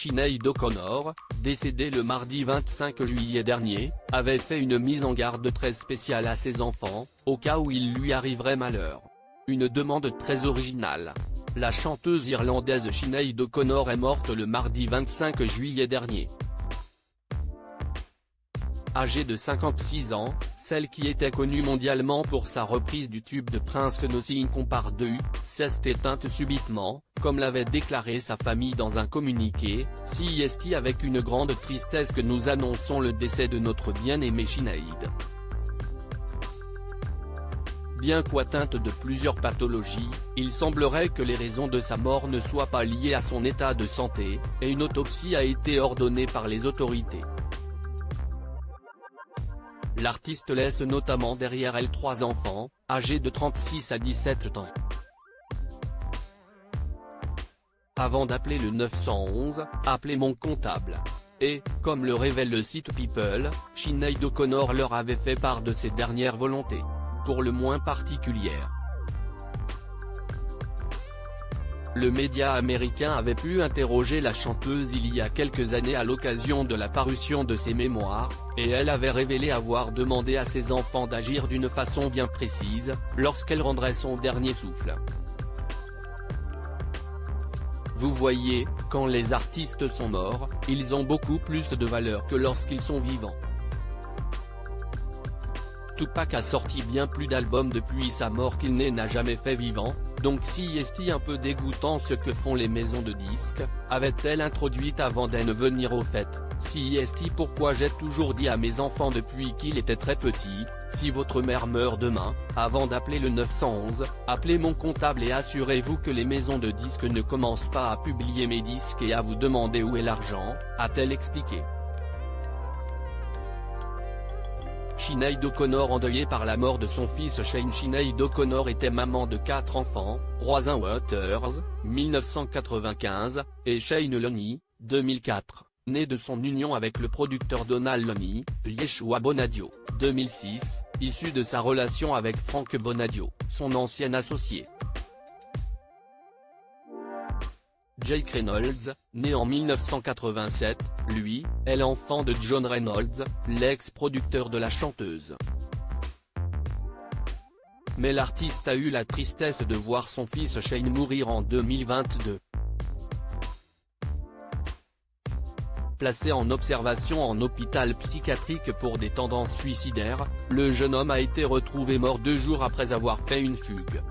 Sinéad O'Connor, décédée le mardi 25 juillet dernier, avait fait une mise en garde très spéciale à ses enfants, au cas où il lui arriverait malheur. Une demande très originale. La chanteuse irlandaise Sinéad O'Connor est morte le mardi 25 juillet dernier. Âgée de 56 ans, celle qui était connue mondialement pour sa reprise du tube de Prince Nothing Compared to You, s'est éteinte subitement, comme l'avait déclaré sa famille dans un communiqué. C'est avec une grande tristesse que nous annonçons le décès de notre bien-aimée Sinéad. Bien qu'atteinte de plusieurs pathologies, il semblerait que les raisons de sa mort ne soient pas liées à son état de santé, et une autopsie a été ordonnée par les autorités. L'artiste laisse notamment derrière elle 3 enfants, âgés de 36 à 17 ans. Avant d'appeler le 911, appelez mon comptable. Et, comme le révèle le site People, Sinéad O'Connor leur avait fait part de ses dernières volontés. Pour le moins particulières. Le média américain avait pu interroger la chanteuse il y a quelques années à l'occasion de la parution de ses mémoires, et elle avait révélé avoir demandé à ses enfants d'agir d'une façon bien précise, lorsqu'elle rendrait son dernier souffle. Vous voyez, quand les artistes sont morts, ils ont beaucoup plus de valeur que lorsqu'ils sont vivants. Tupac a sorti bien plus d'albums depuis sa mort qu'il n'a jamais fait vivant, donc c'est un peu dégoûtant ce que font les maisons de disques, avait-elle introduite avant d'en venir au fait. C'est pourquoi j'ai toujours dit à mes enfants depuis qu'il était très petit, si votre mère meurt demain, avant d'appeler le 911, appelez mon comptable et assurez-vous que les maisons de disques ne commencent pas à publier mes disques et à vous demander où est l'argent, a-t-elle expliqué. Sinéad O'Connor endeuillée par la mort de son fils Shane. Sinéad O'Connor était maman de 4 enfants, Roisin Waters, 1995, et Shane Loney, 2004, né de son union avec le producteur Donald Loney, Yeshua Bonadio, 2006, issu de sa relation avec Frank Bonadio, son ancien associé. Jake Reynolds, né en 1987, lui, est l'enfant de John Reynolds, l'ex-producteur de la chanteuse. Mais l'artiste a eu la tristesse de voir son fils Shane mourir en 2022. Placé en observation en hôpital psychiatrique pour des tendances suicidaires, le jeune homme a été retrouvé mort 2 jours après avoir fait une fugue.